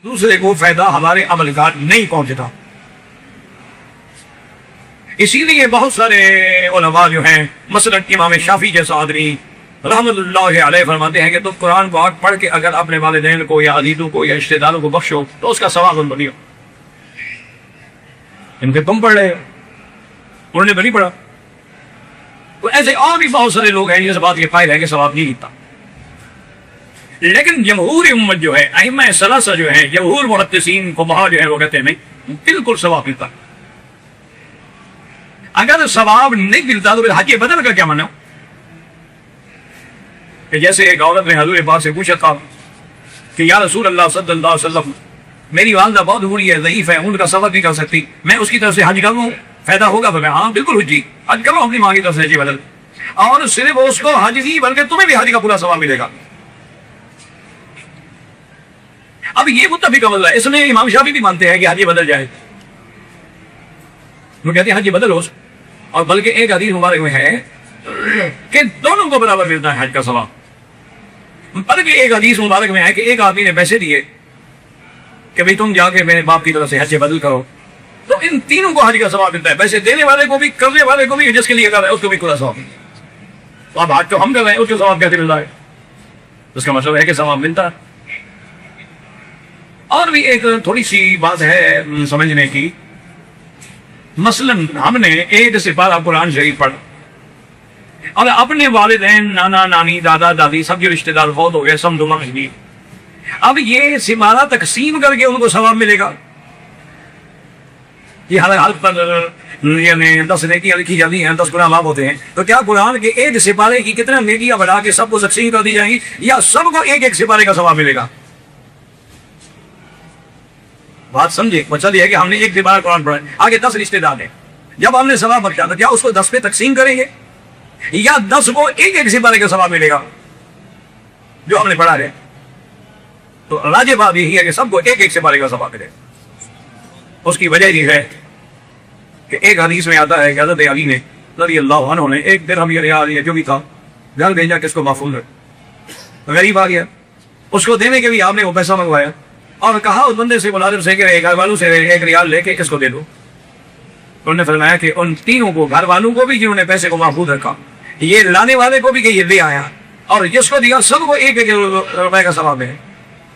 دوسرے کو فائدہ ہمارے عمل کا نہیں پہنچتا. اسی لیے بہت سارے علماء جو ہیں مثلا امام شافعی جیسا آدمی رحمت اللہ علیہ فرماتے ہیں کہ تم قرآن پاک پڑھ کے اگر اپنے والدین کو یا عزیزوں کو یا رشتے داروں کو بخشو تو اس کا ثواب ان بنی ہو. ان کے تم پڑھ رہے ہو, انہوں نے بھی نہیں پڑھا. تو ایسے اور بھی بہت سارے لوگ ہیں جس بات کے قائل ہے کہ ثواب نہیں ملتا. لیکن جمہور امت جو ہے, ائمہ ثلاثہ جو ہیں, جمہور محدثین فقہا جو ہے وہ کہتے ہیں نہیں, بالکل ثواب ملتا. اگر ثواب نہیں ملتا تو پھر حج بدل کا کیا معنی ہو؟ کہ جیسے ایک عورت نے حضور پاک سے پوچھا تھا کہ یا رسول اللہ صلی اللہ علیہ وسلم میری والدہ بہت بوڑھی ہے, ضعیف ہے, ان کا سفر نہیں کر سکتی, میں اس کی طرف سے حج کروں فائدہ ہوگا؟ تو میں ہاں بالکل حجی حج کرو اپنی ماں کی طرف سے حج بدل, اور صرف اس کو حج نہیں بلکہ تمہیں بھی حج کا پورا ثواب ملے گا. اب یہ متفق عمل ہے, اس میں امام شافعی بھی مانتے ہیں کہ حج بدل جائے. وہ کہتے ہیں حج بدل ہو, اور بلکہ ایک حدیث مبارک میں ہے کہ دونوں کو برابر ملتا ہے حج کا ثواب. بلکہ ایک حدیث مبارک میں ہے کہ ایک آدمی نے پیسے دیے کہ بھئی تم جا کے میرے باپ کی طرف سے حج بدل کرو, تو ان تینوں کو حج کا ثواب ملتا ہے. پیسے دینے والے کو بھی, کرنے والے کو بھی, جس کے لیے کر رہا ہے اس کو بھی پورا ثواب. تو اب حج تو ہم کر رہے ہیں, اس کو ثواب کیسے مل رہا ہے؟ اس کا مطلب ہے کہ ثواب ملتا ہے. اور بھی ایک تھوڑی سی بات ہے سمجھنے کی. مثلا ہم نے ایک سپارہ قرآن شریف پڑھا اور اپنے والدین, نانا نانی, دادا دادی, سب کے رشتے دار فوت ہو گئے, سب دعا میں. اب یہ سپارہ تقسیم کر کے ان کو ثواب ملے گا. یہ ہر حال پر یعنی 10 نیکیاں لکھی جاتی ہیں, 10 گناہ معاف ہوتے ہیں. تو کیا قرآن کے ایک سپارے کی کتنا نیکیاں بڑھا کے سب کو تقسیم کر دی جائیں گی, یا سب کو ایک ایک سپارے کا ثواب ملے گا؟ بات سمجھے. مطلب یہ ہے کہ ہم نے ایک سپارہ قرآن پڑھا, آگے 10 رشتے دار ہیں. جب ہم نے ثواب بخشا تو کیا اس کو 10 پہ تقسیم کریں گے, یا 10 کو ایک ایک سپارے کا ثواب ملے گا جو ہم نے پڑھا ہے؟ تو راجح بات یہی ہے کہ سب کو ایک ایک سپارے کا ثواب ملے. اس کی وجہ یہ ہے کہ ایک حدیث میں آتا ہے کہ حضرت علی نے رضی اللہ عنہ نے ایک درہم یا ریال یا جو بھی تھا گھر بھیجا کہ اس کو محفوظ رکھ. غریب آ گیا, اس کو دینے کے بھی آپ نے وہ پیسہ منگوایا اور کہا اس بندے سے, ملازم سے, کہ گھر والوں سے 1 ریال لے کے کس کو دے دو. انہوں نے فرمایا کہ ان تینوں کو, گھر والوں کو بھی جنہوں نے پیسے کو محفوظ رکھا, یہ لانے والے کو بھی کہ یہ لے آیا, اور جس کو دیا سب کو 1 روپے کا ثواب ہے.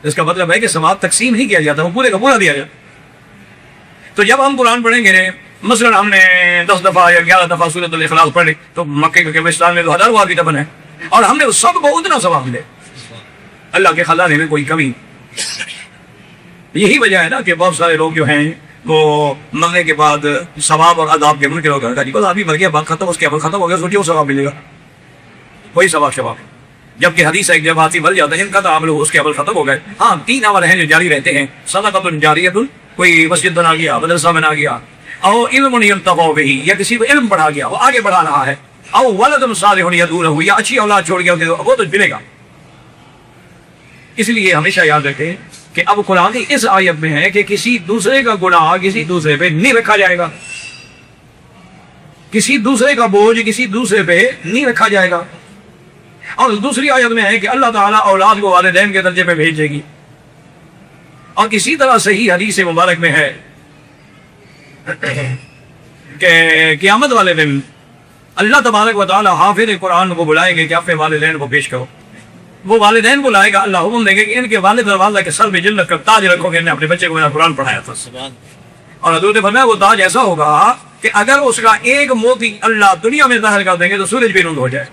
اس کا مطلب ہے کہ ثواب تقسیم نہیں کیا جاتا, وہ پورے کا پورا دیا جاتا. تو جب ہم قرآن پڑھیں گے, مثلا ہم نے 10 دفعہ یا 11 دفعہ سورۃ الاخلاص پڑھ لی, تو مکے کے قبرستان میں تو 1000 آدمی دفن ہے, اور ہم نے سب کو اتنا ثواب ملے. اللہ کے خزانے میں کوئی کمی. یہی وجہ ہے نا کہ بہت سارے لوگ جو ہیں وہ مرنے کے بعد ثواب اور عذاب کے منکر ہو کر, بس آدمی مر گیا, بات ختم, اس کے عمل ختم ہو گیا, سوچیے وہ ثواب ملے گا, کوئی ثواب شباب. جبکہ حدیث ہے کہ جب آدمی مر جاتا ہے ان کا تو عمل اس کے عمل ختم ہو گئے. ہاں 3 عمل ہیں جو جاری رہتے ہیں, صدقۃ جاریۃ, کوئی مسجد بنا گیا, مدرسہ بنا گیا, او علم ينتفع به, یا کسی کو علم پڑھا گیا وہ آگے بڑھا رہا ہے, او ولد صالح يدعو له, یا اچھی اولاد چھوڑ گیا وہ تو ملے گا. اس لیے ہمیشہ یاد رکھیں کہ اب قرآن کی اس آیت میں ہے کہ کسی دوسرے کا گناہ کسی دوسرے پہ نہیں رکھا جائے گا, کسی دوسرے کا بوجھ کسی دوسرے پہ نہیں رکھا جائے گا. اور دوسری آیت میں ہے کہ اللہ تعالیٰ اولاد کو والدین کے درجے پہ بھیجے گی. اور اسی طرح صحیح حدیث مبارک میں ہے کہ قیامت والے دن اللہ تبارک و تعالیٰ حافظ قرآن کو بلائیں گے کہ اپنے والدین کو پیش کرو. وہ والدین کو لائے گا, اللہ حکم دے گا کہ ان کے والد اور والدہ کے سر میں جنت کا تاج رکھو گے, نے اپنے بچے کو میرا قرآن پڑھایا تھا. اور حضرت نے فرمایا وہ تاج ایسا ہوگا کہ اگر اس کا ایک موتی اللہ دنیا میں ظاہر کر دیں گے تو سورج بھی نور ہو جائے.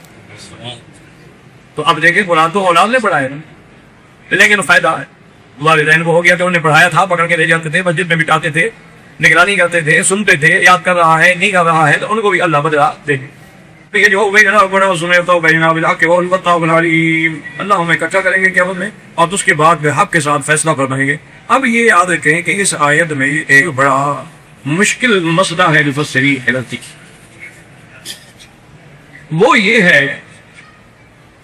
تو اب دیکھیں قرآن تو اولاد نے پڑھایا نا, لیکن فائدہ ہے والدین کو ہو گیا کہ انہوں نے پڑھایا تھا, پکڑ کے لے جاتے تھے, مسجد میں بٹھاتے تھے, نگرانی کرتے تھے, سنتے تھے, یاد کر رہا ہے نہیں کر رہا ہے تو ان کو بھی اللہ بدلا دے گے. اللہ ہمیں اکٹھا کریں گے قیامت میں اور اس کے بعد حق کے ساتھ فیصلہ فرمائیں گے. اب یہ یاد رکھیں کہ اس آیت میں ایک بڑا مشکل مسئلہ ہے مفسرین کی. وہ یہ ہے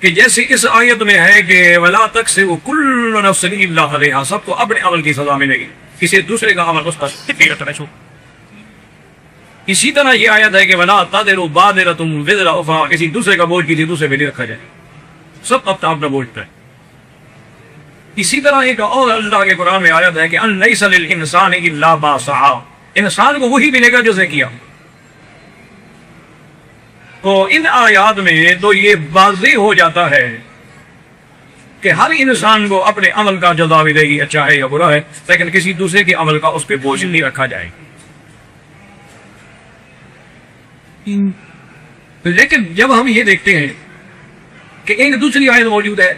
کہ جیسے اس آیت میں ہے کہ وَلَا تَكْسِبُ كُلُّ نَفْسٍ إِلَّا عَلَيْهَا, سب کو اپنے عمل کی سزا ملے گی, کسی دوسرے کا عمل اس پر نہیں چھو. اسی طرح یہ آیت ہے کہ وَلَا تَذِرُ وَازِرَةٌ وِزْرَ أُخْرَىٰ, کسی دوسرے کا بوجھ کسی دوسرے پہ نہیں رکھا جائے, سب اپنا بوجھ پہ. اسی طرح ایک اور اللہ کے قرآن میں آیت ہے کہ ان لیس للانسان الا ما سعی، انسان کو وہی ملے گا جو اسے کیا. تو ان آیات میں تو یہ واضح ہو جاتا ہے کہ ہر انسان کو اپنے عمل کا جزا ملے گی، اچھا ہے یا برا ہے، لیکن کسی دوسرے کے عمل کا اس پہ بوجھ نہیں رکھا جائے گا. لیکن جب ہم یہ دیکھتے ہیں کہ ایک دوسری آیت موجود ہے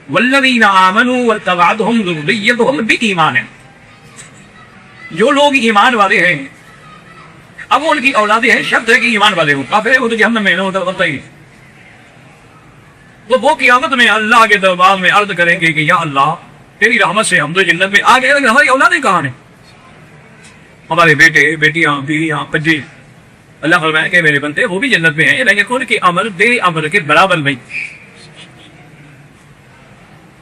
والذین آمنوا واتبعتهم ذریتهم بإیمان، جو لوگ ایمان والے ہیں اب ان کی اولادیں ہیں، شرط ہے کہ ایمان والے ہوں، کافر ہے وہ تو جہنم میں ہوتا ہی. تو وہ قیامت میں اللہ کے دربار میں عرض کریں گے کہ یا اللہ تیری رحمت سے ہم تو جنت میں آ گئے، لیکن ہماری اولادیں کہاں ہیں؟ ہمارے بیٹے بیٹیاں بیویاں بچے. اللہ فرمایا کہ میرے بندے وہ بھی جنت میں ہیں، لیکن ان کے عمل تیرے عمل کے برابر نہیں.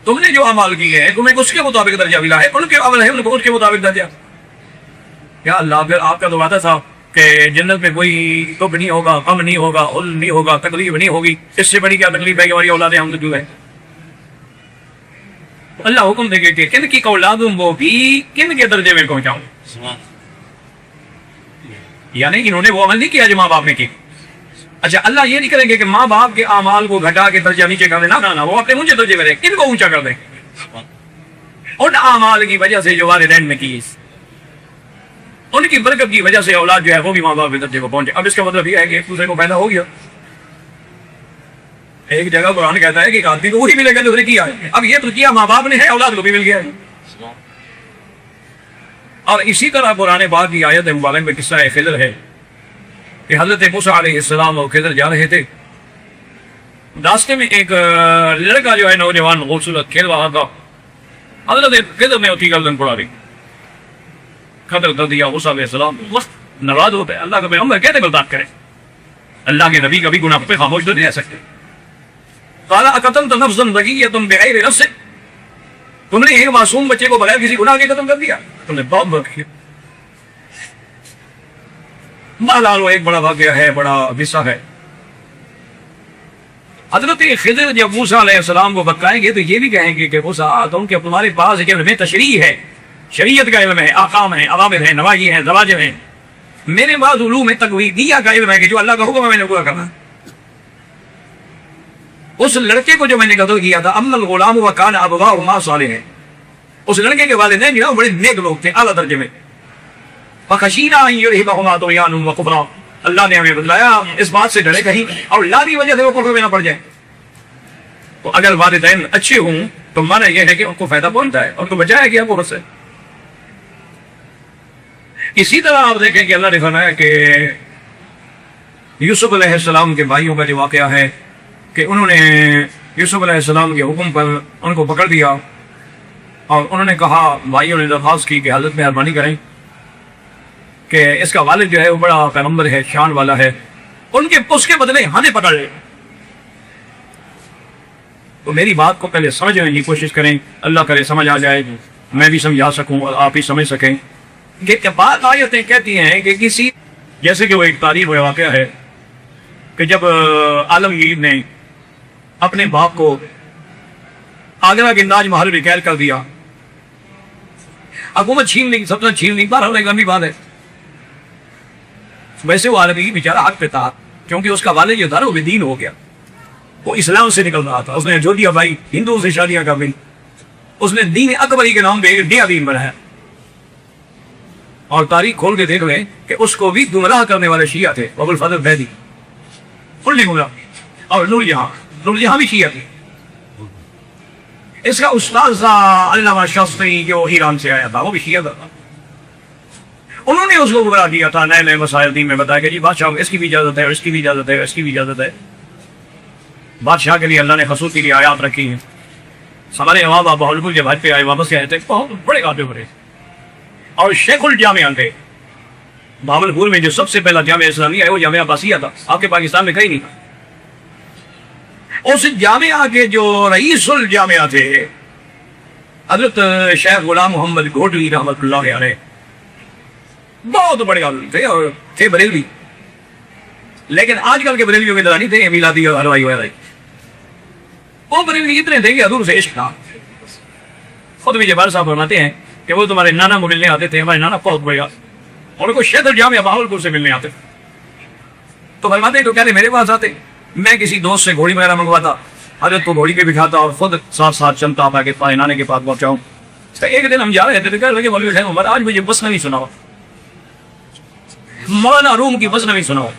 تم نے جو عمل کیے ہیں تمہیں اس کے مطابق درجہ ملا ہے، ان کے عمل ہے ان کو اس کے مطابق درجہ. یا اللہ پھر آپ کا تو وعدہ تھا کہ جنت میں کوئی دکھ نہیں ہوگا، غم نہیں ہوگا، حزن نہیں ہوگا، تکلیف نہیں ہوگی، اس سے بڑی کیا تکلیف ہے کہ ہماری اولادیں ہم جو ہے. اللہ حکم دے گے کہ کن کی اولادوں وہ بھی کن کے درجے میں پہنچاؤں. یعنی انہوں نے وہ عمل نہیں کیا جو ماں باپ نے کی. اچھا اللہ یہ نہیں کریں گے کہ ماں باپ کے اعمال کو گھٹا کے درجہ نیچے کر دیں، نہ وہ اپنے اونچے درجے میں رہے، کن کو اونچا کر دیں ان اعمال کی وجہ سے جو والدین نے کی، ان کی برکت کی وجہ سے اولاد جو ہے وہ بھی ماں باپ کے درجے کو پہنچے. اب اس کا مطلب یہ ہے کہ ایک دوسرے کو پیدا ہو گیا. ایک جگہ قرآن کہتا ہے کہ ایک آدمی کو وہی ملے گا جو نے کیا ہے. اب یہ تو کیا ماں باپ نے ہے، اولاد کو بھی مل گیا ہے. اور اسی طرح قرآن پاک کی آیت مبارک میں قصہ خضر ہے کہ حضرت موسیٰ علیہ السلام اور خضر جا رہے تھے. راستے میں ایک لڑکا جو ہے نوجوان خوبصورت کھیل رہا تھا. حضرت خضر نے اس کی گردن پڑا دی. قتل کر دیا. موسیٰ علیہ السلام وقت ناراض ہوتے اللہ کا پیغمبر کہتے برداشت کریں، اللہ کے نبی کبھی گناہ پہ خاموش تو نہیں رہ سکتے. قال اقتلت نفسا زکیۃ بغیر نفس، تم نے ایک معصوم بچے کو بغیر کسی گناہ کے قتل کر دیا، تم نے بہت بڑا کیا. بہرحال وہ ایک بڑا واقعہ ہے، بڑا قصہ ہے. حضرت خضر جب موسیٰ علیہ السلام کو بتائیں گے تو یہ بھی کہیں گے کہ موسیٰ تم کہ تمہارے پاس علم میں تشریع ہے، شریعت کا علم ہے، احکام ہے، اوامر ہیں، نواہی ہیں، زواجر ہیں. میرے بعض علوم تقویدیہ کا علم ہے کہ جو اللہ کا حکم ہے میں نے پورا کرنا. اس لڑکے کو جو میں نے قتل کیا تھا اما الغلام وکان ابواہما صالحین، اس لڑکے کے والدین جو بڑے نیک لوگ تھے اعلیٰ درجے میں. فخشینا ان یرہقہما طغیانا وکفرا، اللہ نے ہمیں بتلایا اس بات سے ڈرے کہیں اولاد کی وجہ سے وہ کفر میں نہ پڑ جائے. تو اگر والدین اچھے ہوں تو معنی یہ ہے کہ ان کو فائدہ پہنچتا ہے، ان کو بچایا گیا کفر سے. اسی طرح آپ دیکھیں کہ اللہ نے فرمایا کہ یوسف علیہ السلام کے بھائیوں کا جو واقعہ ہے کہ انہوں نے یوسف علیہ السلام کے حکم پر ان کو پکڑ دیا اور انہوں نے کہا، بھائیوں نے درخواست کی کہ حضرت مہربانی کریں کہ اس کا والد جو ہے وہ بڑا پیغمبر ہے، شان والا ہے، اس کے بدلے ہمیں پکڑ لے. تو میری بات کو پہلے سمجھنے کی کوشش کریں، اللہ کرے سمجھ آ جائے، میں بھی سمجھا سکوں اور آپ بھی سمجھ سکیں. کہ بعض آیتیں کہتی ہیں کہ کسی، جیسے کہ وہ ایک تاریخ و واقعہ ہے کہ جب عالمگیر نے اپنے باپ کو آگرہ کے تاج محل میں قید کر دیا، حکومت چھین لی، سلطنت چھین لی، بہرحال ایک لمبی بات ہے. ویسے وہ عالمگیر بیچارہ حق پہ تھا کیونکہ اس کا والد جو تھا وہ بے دین ہو گیا، وہ اسلام سے نکل رہا تھا. اس نے جو دیا بھائی ہندوؤں سے شادیاں کر لی، اس نے دین اکبری کے نام پہ ایک نیا دین بنایا. اور تاریخ کھول کے دیکھ لیں کہ اس کو بھی گمراہ کرنے والے شیعہ تھے، ابو الفضل بیدی کھلنے گمراہ، اور نور جہاں بھی شیعہ تھی. اس کا استاد تھا علامہ شاستری جو ایران سے آیا تھا، وہ بھی شیعہ تھا. انہوں نے اس کو گمراہ کیا تھا، نئے نئے مسائل دین میں بتایا کہ جی بادشاہ اس کی بھی اجازت ہے، اس کی بھی اجازت ہے، اس کی بھی اجازت ہے. بادشاہ کے لیے اللہ نے خصوصی کی آیات رکھی ہیں. ہمارے امام بابا بہاولپور جب حج پہ آئے واپس آئے تھے، بہت بڑے قابل بڑے، اور شیخ الجامعہ تھے. بہاولپور میں جو سب سے پہلا جامعہ اسلامیہ ہے وہ جامعہ عباسیہ تھا، آپ کے پاکستان میں کہیں نہیں. اس جامعہ کے جو رئیس الجامعہ تھے حضرت شیخ غلام محمد گھوٹوی رحمۃ اللہ علیہ، بہت بڑے عالم تھے اور تھے بریلوی. لیکن آج کل کے بریلویوں کی طرح نہیں تھے میلادی اور حلوائی وغیرہ. وہ بریلوی اتنے تھے کہ حضور سے عشق تھا. خود بھی جبار صاحب فرماتے ہیں کہ وہ تمہارے نانا کو ملنے آتے تھے، ہمارے نانا بہت بڑھیا، ان کو شیخ جامعہ بہاولپور سے ملنے آتے، تو فرماتے ہیں تو کہتے میرے پاس آتے، میں کسی دوست سے گھوڑی وغیرہ منگواتا، حضرت کو گھوڑی پہ بٹھاتا اور خود ساتھ ساتھ چلتا تاکہ پائے نانے کے پاس پہنچاؤں۔ تو ایک دن ہم جا رہے تھے تو کہنے لگے مولوی خیر محمد آج مجھے مثنوی سناؤ، مولانا روم کی مثنوی سناؤ۔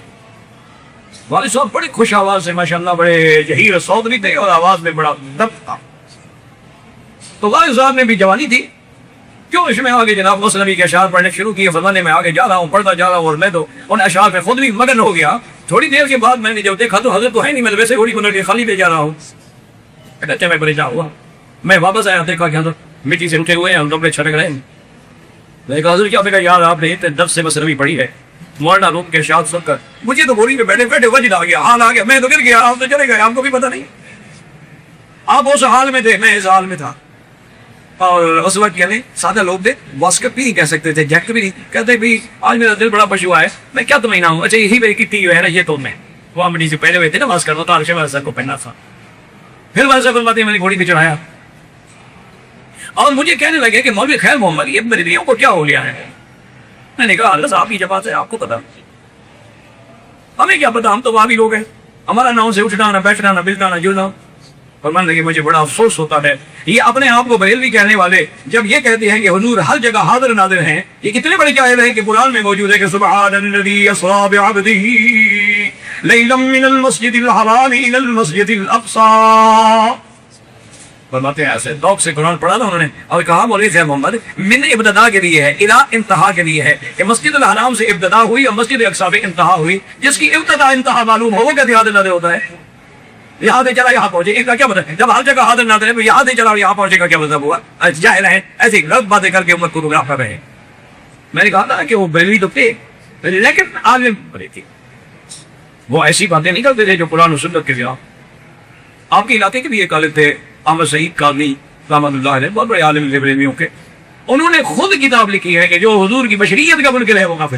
والد صاحب بڑے خوش آواز سے ماشاءاللہ بڑے جہیر صوت بھی تھے اور آواز میں بڑا دب تھا، تو والد صاحب نے بھی جوانی تھی، کیوں اس میں آگے جناب مثنوی کے اشعار پڑھنے شروع کیے، فرمانے میں آگے جا رہا ہوں، پڑھتا جا رہا ہوں، اور میں تو ان اشعار میں خود بھی مگن ہو گیا۔ تھوڑی دیر کے بعد میں نے جب دیکھا تو حضرت تو ہے نہیں، میں ویسے گھوڑی کو لے کے خالی پہ جا رہا ہوں، اچھا میں پریشان ہوا، میں واپس آیا، دیکھا کہ حضرت مٹی سے اٹھے ہوئے ہیں، ہم کپڑے چھٹک رہے ہیں، میں کہا حضرت کیا؟ میں کہا یار آپ نے اتنے دف سے مثنوی پڑھی ہے، مولانا روم کے اشعار سن کر مجھے تو گھوڑی پہ بیٹھے بیٹھے وجد آ گیا، حال آ گیا، میں تو گر گیا، آپ تو چلے گئے، آپ کو بھی پتہ نہیں، آپ اس حال میں تھے، میں اس حال میں تھا۔ اور اس وقت یعنی سادہ لوگ تھے، واسکٹ بھی نہیں کہہ سکتے تھے، جیکٹ بھی نہیں کہتے، بھی آج میرا دل بڑا پشوا ہے، میں کیا تمہیں نہ ہوں، اچھا یہی میری کٹی ہے نا، یہ تو میں وہ امنی سے پہلے ہوئے تھے نا واس کرنا، تو عرشے والے کو پہننا تھا۔ پھر والد صاحب فرماتے ہیں میں نے گھوڑی پہ چڑھایا اور مجھے کہنے لگے کہ مولوی خیر محمد یہ میری بیویوں کو کیا ہو گیا ہے؟ میں نے کہا اللہ صاحب کی جماعت ہے، آپ کو پتا، ہمیں کیا پتا، ہم تو وہاں بھی لوگ ہیں، ہمارا نہ سے اٹھنا نہ بیٹھنا نہ ملنا نہ جلنا۔ فرمانے لگے مجھے بڑا افسوس ہوتا ہے، یہ اپنے آپ کو بریلوی کہنے والے جب یہ کہتے ہیں کہ حضور ہر جگہ حاضر ناظر ہیں، یہ کتنے بڑے قائل ہیں کہ قرآن میں موجود ہے کہ سبحان الذی اسری بعبدہ لیلا من المسجد الحرام الى المسجد الاقصى۔ فرماتے ہیں ایسے ذوق سے قرآن پڑھا تھا انہوں نے اور کہا مولوی خیر محمد من ابتدا کے لیے ہے، الی انتہا کے لیے ہے، کہ مسجد الحرام سے ابتدا ہوئی اور مسجد اقصی پہ انتہا ہوئی، جس کی ابتدا انتہا معلوم ہو وہ کہتے حاضر ناظر ہوتا ہے، یہاں سے چلا یہاں پہنچے، اس کا کیا مطلب؟ جب ہر جگہ حاضر ناظر ہے یہاں سے چلا اور یہاں پہنچے کا کیا مطلب ہوا؟ جاہل ہیں، ایسی غلط باتیں کر کے امت کو گمراہ کر رہے ہیں۔ میں نے کہا تھا کہ وہ بریلوی تو تھے لیکن عالم بڑے تھے، وہ ایسی باتیں نہیں کرتے تھے جو قرآن و سنت کے خلاف۔ آپ کے علاقے کے بھی ایک عالم تھے احمد سعید قاضی رحمۃ اللہ علیہ، بہت بڑے عالم تھے بریلویوں کے، انہوں نے خود کتاب لکھی ہے کہ جو حضور کی بشریت کا منکر ہے وہ کافر۔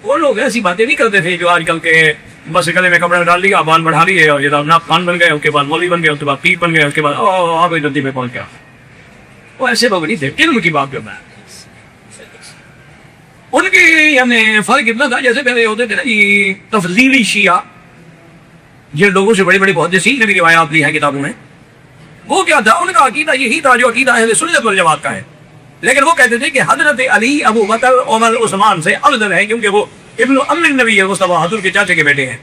وہ لوگ ایسی باتیں نہیں کرتے تھے جو آج کل کے بس گلے میں کپڑا ڈال لیا، بال بڑھا لیے اور جناب ناپ کان بن گئے، اس کے بعد مولوی بن گئے، اس کے بعد پیر بن گئے، اس کے بعد آپ ندی پہ پہنچ گیا۔ وہ ایسے لوگ نہیں تھے، علم کی بات کرنا ہے ان کی، یعنی فرق اتنا تھا جیسے پہلے ہوتے تھے نا یہ تفضیلی شیعہ، جن لوگوں سے بڑی بڑی محدثین نے بھی روایات لی ہے کتابوں میں، وہ کیا تھا ان کا عقیدہ یہی تھا جو عقیدہ اہل سنت والجماعت کا ہے، لیکن وہ کہتے تھے کہ حضرت علی ابو بکر عمر عثمان سے افضل ہے کیونکہ وہ ابن ام النبی مصطفیٰ حضور کے چاچے کے بیٹے ہیں۔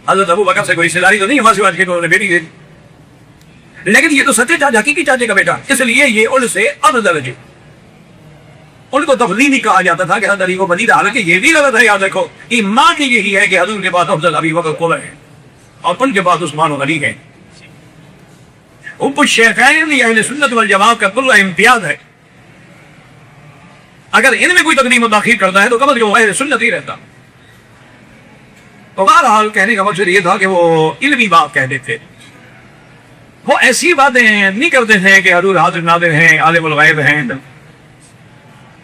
حضرت ابو بکر سے کوئی رشتے داری تو نہیں، ہمارے سواج کے انہوں نے بیٹی دی، لیکن یہ تو سچے چاچا حقیقی چاچے کا بیٹا، اس لیے یہ ان سے افضل ہے۔ ان کو تفضیلی کہا جاتا تھا کہ حضرت علی کو بنی، حالانکہ یہ بھی غلط ہے، یاد رکھو ایمان کی یہی ہے کہ حضور کے بعد افضل ابی بکر کو ہے اور ان کے بعد عثمان و علی ہے۔ اب الشیخین یہ اہل سنت والجماعت کا کل امتیاز ہے، اگر ان میں کوئی تقدیم و تاخیر کرتا ہے تو کم از کم اہل سنت ہی رہتا۔ تو بہرحال کہنے کا مقصد یہ تھا کہ وہ علمی بات کہتے تھے، وہ ایسی باتیں نہیں کرتے تھے کہ حضور حاضر ناظر ہیں، عالم الغیب ہیں،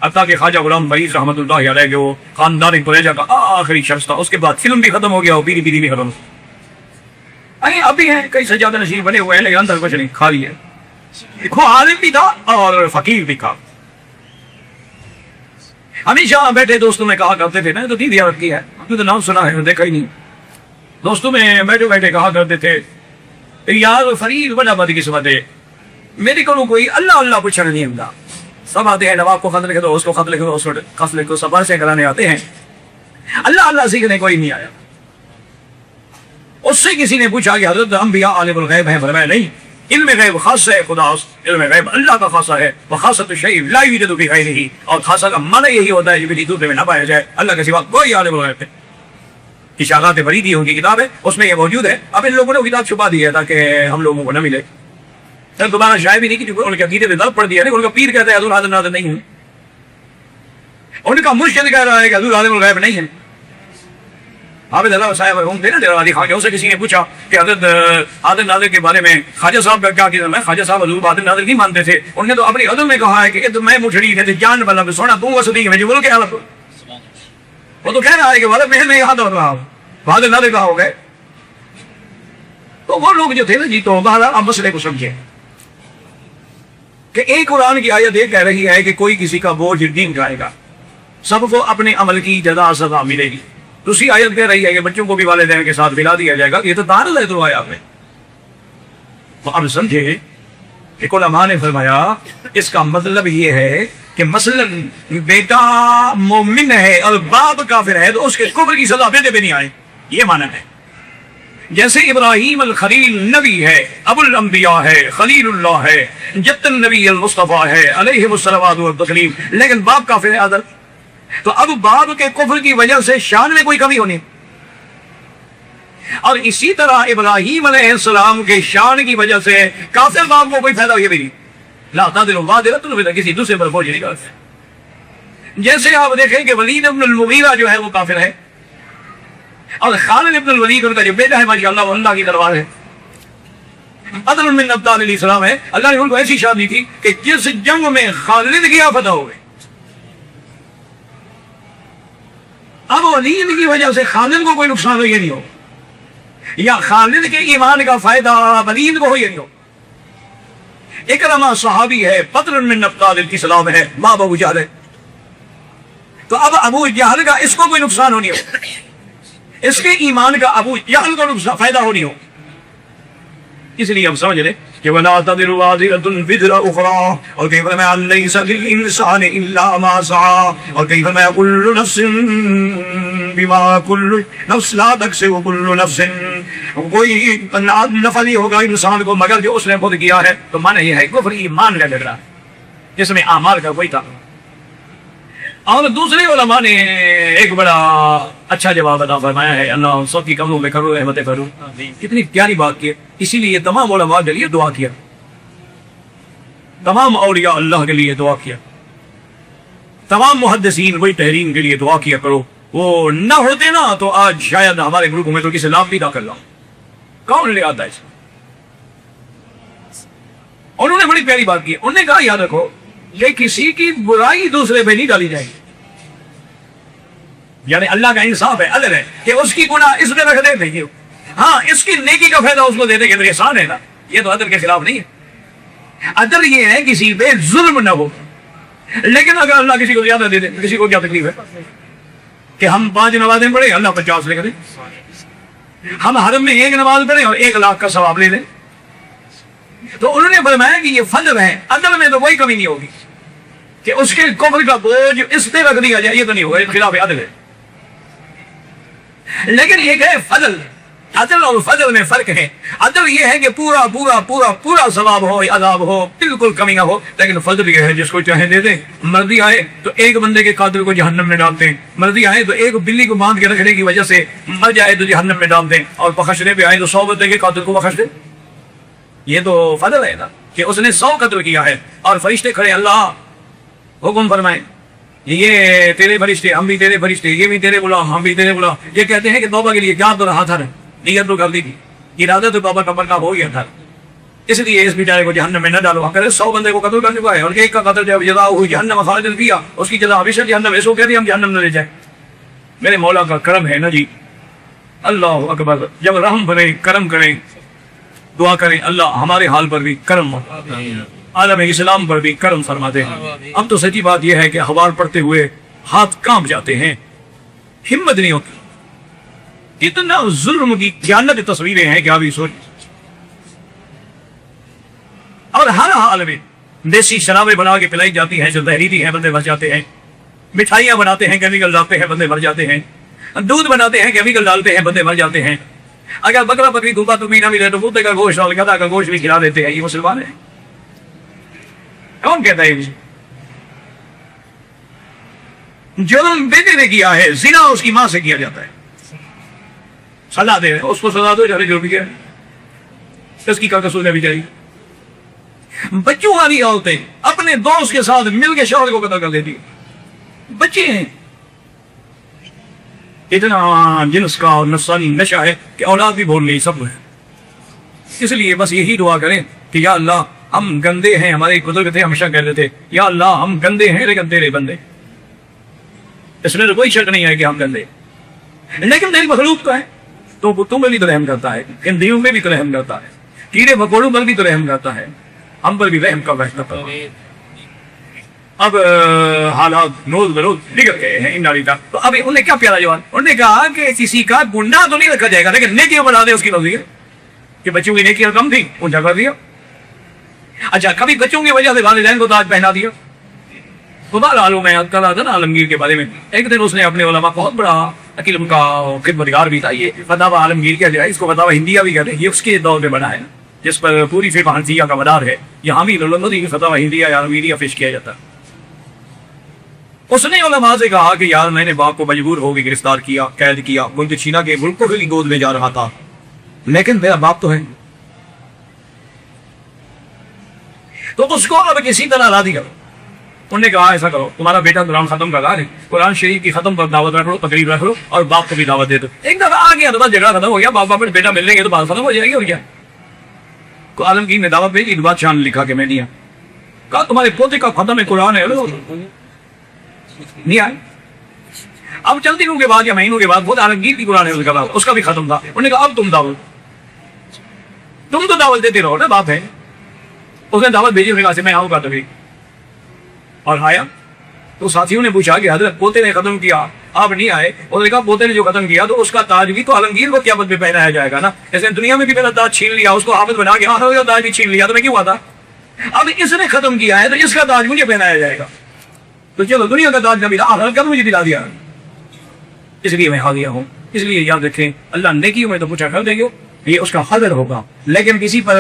حتیٰ کہ خواجہ غلام مریض رحمۃ اللہ علیہ جو خاندان قریشہ کا آخری شخص تھا، اس کے بعد فلم بھی ختم ہو گیا اور بیری بیری بھی ختم، ابھی ہیں کئی سجادہ نشین بنے ہوئے ہیں لیکن اندر کچھ نہیں، خالی ہے۔ دیکھو عالم بھی تھا اور فقیر بھی تھا، ہمیشہ بیٹھے دوستوں میں کہا کرتے تھے، میں تو نہیں دیا رکھی ہے، تو نام سنا ہے دیکھا ہی نہیں، دوستوں میں بیٹھے بیٹھے کہا کرتے تھے یار فرید بڑا بدقسمت ہے، میرے کو کوئی اللہ اللہ پوچھنا نہیں ہوتا، سب آتے ہیں نواب کو خط لکھ دو، اس کو خط لکھ دو، اس کو خط لکھ دو، سب سے کرانے آتے ہیں، اللہ اللہ سیکھنے کوئی نہیں آیا۔ اس سے کسی نے پوچھا کہ حضرت انبیاء عالم الغیب ہیں؟ فرمایا نہیں، علم غیب خاص ہے خدا، علم غیب اللہ کا خاصہ ہے، وخاصۃ الشیء لا یوجد فی غیرہ، اور خاصہ کا معنی یہی ہوتا ہے جو کسی دوسرے میں نہ پایا جائے، اللہ کے سوا کوئی عالم الغیب ہے۔ اشاعات فریدی ان کی کتاب ہے، اس میں یہ موجود ہے، اب ان لوگوں نے وہ کتاب چھپا دی ہے تاکہ ہم لوگوں کو نہ ملے، دوبارہ شائع بھی نہیں کی، ان کے عقیدے میں ضرب پڑ دیا ہے، ان کا پیر کہتا ہے حضور حاضر ناظر نہیں ہوں، ان کا مرشد کہہ رہا ہے کہ حضور عالم الغیب نہیں ہے۔ حافظ اللہ صاحب مرحوم تھے نا دیوبندی خواجہ، اسے کسی نے پوچھا کہ حضرت حاضر ناظر کے بارے میں خواجہ صاحب کا کیا کیا؟ میں خواجہ صاحب حضور حاضر ناظر نہیں مانتے تھے، انہوں نے تو اپنی عدل میں کہا ہے کہ میں مٹھڑی ہے جان والا سونا تم وسطی میں جو بولو کیا، وہ تو کہہ رہا ہے کہ والد محل میں یہاں دور رہا ہوں، حاضر ناظر کہا ہو گئے۔ تو وہ لوگ جو تھے نا جی، تو بہرحال آپ مسئلے کو سمجھے، کہ ایک قرآن کی آیت یہ کہہ رہی ہے کہ کوئی کسی کا بوجھ نہیں اٹھائے گا، سب کو اپنے عمل کی جزا سزا ملے گی۔ دوسری آیت کہہ رہی ہے کہ بچوں کو بھی والدین کے ساتھ ملا دیا جائے گا۔ یہ تو تعارض ہے دو آیات میں۔ تو اب سمجھے کہ علماء نے فرمایا اس کا مطلب یہ ہے کہ مثلا بیٹا مومن ہے اور باپ کافر ہے تو اس کے کفر کی سزا بیٹے پہ نہیں آئے، یہ معنی ہے۔ جیسے ابراہیم الخلیل نبی ہے، ابو الانبیاء ہے، خلیل اللہ ہے، جت النبی المصطفیٰ ہے علیہ الصلوات والتسلیم، لیکن باپ کافر ہے عادل، تو اب باپ کے کفر کی وجہ سے شان میں کوئی کمی ہونی، اور اسی طرح ابراہیم علیہ السلام کے شان کی وجہ سے کافر باپ کو کوئی فائدہ یہ بھی نہیں۔ لا تذر وازرۃ وزر کسی دوسرے پر بوجھ نہیں ڈالتے۔ جیسے آپ دیکھیں کہ ولید بن المغیرہ جو ہے وہ کافر ہے، اور خالد بن الولید ان کا جو بیٹا ہے ماشاءاللہ وہ اللہ کی دربار ہے، عدل من ابطال الاسلام ہے۔ اللہ نے ان کو ایسی شان دی تھی کہ جس جنگ میں خالد کی فتح ہو گئی، اب ولید کی وجہ سے خالد کو کوئی نقصان ہو یہ نہیں ہو، یا خالد کے ایمان کا فائدہ ولید کو ہو یہ نہیں ہو۔ اکرمہ صحابی ہے، بدر من ابطال الاسلام ہے، ماں ابو جہل ہے، تو اب ابو جہل کا اس کو کوئی نقصان ہو نہیں ہو، اس کے ایمان کا ابو جہل کو نقصان فائدہ ہو نہیں ہو۔ اس لیے ہم سمجھ لیں کہ وَلَا تَزِرُ وَازِرَةٌ وِزْرَ أُخْرَىٰ، اور کئی فرمایا لَيْسَ لِلْإِنسَانِ إِلَّا مَا سَعَىٰ، اور کئی فرمایا كُلُّ نَفْسٍ بِمَا كُلُّ نَفْسٍ لَا تَكْسِبُ كُلُّ نَفْسٍ، کوئی نفع نہیں ہوگا انسان کو مگر جو اس نے خود کیا ہے۔ تو معنی یہ ہے کفر ایمان کا جھگڑا جس میں اعمال کا کوئی تھا۔ اور دوسرے علماء نے ایک بڑا اچھا جواب عطا فرمایا ہے، اللہ سب کی قبروں میں کرو رحمت کرو۔ کتنی پیاری بات کی ہے، اسی لیے تمام علماء کے لیے دعا کیا، تمام اولیاء اللہ کے لیے دعا کیا، تمام محدثین وہی تحریم کے لیے دعا کیا کرو۔ وہ نہ ہوتے نا تو آج شاید ہمارے گروپ میں تو کسی لام بھی نہ کر رہا ہوں، کون لے آتا ہے اس؟ انہوں نے بڑی پیاری بات کی، انہوں نے کہا یاد رکھو کہ کسی کی برائی دوسرے پہ نہیں ڈالی جائے گی، یعنی اللہ کا انصاف ہے، عدل ہے کہ اس کی گناہ اس میں رکھ دے نہیں، ہاں اس کی نیکی کا فائدہ اس کو دے دے کہ احسان ہے نا، یہ تو عدل کے خلاف نہیں ہے۔ عدل یہ ہے کسی پہ ظلم نہ ہو، لیکن اگر اللہ کسی کو زیادہ دے دے کسی کو کیا تکلیف ہے کہ ہم 5 نمازیں پڑھیں اللہ 50 لے دے، ہم حرم میں 1 نماز پڑھیں اور 1 لاکھ کا ثواب لے لیں۔ تو انہوں نے فرمایا کہ یہ فضل ہے، عدل میں تو کوئی کمی نہیں ہوگی کہ اس کے کفر کا بوجھ اس پہ رکھ دیا جائے، یہ تو نہیں ہوگا، خلاف عدل ہے۔ لیکن ایک ہے فضل، عدل اور فضل میں فرق ہے۔ عدل یہ ہے کہ پورا پورا پورا پورا ثواب ہو، عذاب ہو، بالکل کمی نہ ہو، لیکن فضل یہ ہے جس کو چاہے دے دیں۔ مرضی آئے تو ایک بندے کے قاتل کو جہنم میں ڈالتے ہیں، مرضی آئے تو ایک بلی کو باندھ کے رکھنے کی وجہ سے مر جائے تو جہنم میں ڈال دیں، اور بخشنے پہ آئے تو 100 بندے کے قاتل کو بخش دیں۔ یہ تو فضل ہے نا کہ اس نے 100 قتل کیا ہے، اور فرشتے کھڑے اللہ حکم فرمائے، یہ تیرے فرشتے، ہم بھی تیرے فرشتے، یہ بھی تیرے غلام، ہم بھی تیرے غلام۔ یہ کہتے ہیں کہ توبہ کے لیے کیا تو رہا تھا، نیت تو کر دی تھی، ارادہ تو توبہ کا ہو گیا تھا، اس لیے اس بیچارے کو جہنم میں نہ ڈالو۔ اگر 100 بندے کو قتل کر چکا ہے اور ایک کا قتل جب جزا ہوئی جہنم خالدین فیہا، اس کی جزا ہمیشہ جہنم، اس کو کہتے ہیں ہم جہنم نہ لے جائیں۔ میرے مولا کا کرم ہے نا جی، اللہ اکبر۔ جب رحم بنے کرم کریں، دعا کریں اللہ ہمارے حال پر بھی کرم، عالم اسلام پر بھی کرم فرماتے ہیں۔ اب تو سچی بات یہ ہے کہ اخبار پڑھتے ہوئے ہاتھ کانپ جاتے ہیں، ہمت نہیں ہوتی، اتنا ظلم کی خیانت تصویریں ہیں کہ ابھی سوچ۔ اور ہر حال میں دیسی شرابیں بنا کے پلائی جاتی ہیں جو زہریلی ہیں، بندے مر جاتے ہیں۔ مٹھائیاں بناتے ہیں کیمیکل ڈالتے ہیں، بندے مر جاتے ہیں۔ دودھ بناتے ہیں کیمیکل ڈالتے ہیں، بندے مر جاتے ہیں۔ اگر بکرا بکری دھوپا تمہیں نہ ملے تو کتے کا گوشت اور گدھا کا گوشت بھی کھلا دیتے ہیں۔ یہ مسلمان ہے؟ کون کہتا ہے؟ جرم بیٹے نے کیا ہے، زنا اس کی ماں سے کیا جاتا ہے، سزا دے اس کو سزا دو، جرم کیا اس کی کیا قصور ہے بیچاری؟ بچوں والی عورتیں اپنے دوست کے ساتھ مل کے شوہر کو قتل کر دیتی، بچے ہیں۔ اتنا جنس کا اور نفسانی نشہ ہے کہ اولاد بھی بول گئی سب ہے۔ اس لیے بس یہی دعا کریں کہ یا اللہ ہم گندے ہیں، ہمارے بزرگ تھے ہمیشہ کہتے تھے یا اللہ ہم گندے ہیں لیکن تیرے بندے۔ اس میں تو کوئی شک نہیں ہے کہ ہم گندے، لیکن تیری مخلوق کا ہے تو تم میں بھی تو رحم کرتا ہے، ہندیوں میں بھی تو رحم کرتا ہے، کیڑے مکوڑوں پر بھی تو رحم کرتا ہے، ہم پر بھی رحم کا فیصلہ فرما۔ اب حالات نوز بروز بگڑ گئے ہیں ان نالیتا، تو اب انہوں نے کیا پیارا جواب، انہوں نے کہا کہ کسی کا گناہ تو نہیں رکھا جائے گا لیکن نیکیاں بنا دے اس کی نظیر کہ بچوں کی نیکیاں کم تھی اونچا کر دیا۔ اچھا کبھی بچوں کی وجہ سے والدین کو تاج پہنا دیا۔ تو بہرحال میں کل آتا نا عالمگیر کے بارے میں، ایک دن اس نے اپنے علماء، بہت بڑا عقیل کا خدمتگار بھی تھا، یہ فتاوی عالمگیر کیا جائے، اس کو فتاوی ہندیہ بھی کہتے ہیں، یہ اس کے دور میں بنا ہے جس پر پوری فقہ حنفیہ کا مدار ہے، یہاں بھی کی فتاوی ہندیہ یا عالمگیریہ پیش کیا جاتا ہے۔ اس نے علماء سے کہا کہ یار میں نے باپ کو مجبور ہو کے گرفتار کیا، قید کیا، ملک چھینا کے ملک کو بھی گود میں جا رہا تھا، لیکن میرا باپ تو ہے، تو اس کو اب کسی طرح لا دیا۔ انہوں نے کہا ایسا کرو، تمہارا بیٹا قرآن ختم کا ہے، قرآن شریف کی ختم پر دعوت رکھ لو، تقریب رکھ لو اور باپ کو بھی دعوت دے دو۔ ایک دفعہ آ گیا تو بس جھگڑا ختم ہو گیا، باپ باپ بیٹا ملنے گے تو بات ختم ہو جائے گی اور کیا۔ تو عالمگیر نے دعوت بھیجی، بادشاہ نے لکھا کہ میں نہیں آیا، کہا تمہارے پوتے کا ختم ہے قرآن ہے، نہیں آئے۔ اب چند دنوں کے بعد یا مہینوں کے بعد بہت عالمگیر کی قرآن ہے اس کا بھی ختم تھا، انہوں نے کہا اب تم تو دعوت دیتے رہو نا، باپ ہے۔ اس نے دعوت بھیجی، کہا میں آؤں گا تبھی، اور آیا تو ساتھیوں نے پوچھا کہ حضرت پوتے نے ختم کیا، آپ نہیں آئے۔ انہوں نے کہا پوتے نے جو ختم کیا تو اس کا تاج بھی تو عالمگیر کو قیامت میں پہنایا جائے گا نا، جیسے دنیا میں بھی میرا تاج چھین لیا، اس کو حافظ بنا کے آخر تاج بھی چھین لیا تو میں کیوں آتا، اب اس نے ختم کیا ہے تو اس کا تاج مجھے پہنایا جائے گا، تو چلو دنیا کا تاج نہ آخر کا مجھے دلا دیا، اس لیے میں حاضر ہوں۔ اس لیے یاد رکھیں اللہ نیکیوں میں تو پوچھا کر دیں گے، یہ اس کا حضر ہوگا، لیکن کسی پر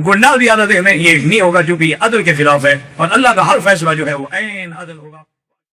گناہ زیادہ دینے یہ نہیں ہوگا، چونکہ یہ عدل کے خلاف ہے، اور اللہ کا ہر فیصلہ جو ہے وہ عین عدل ہوگا۔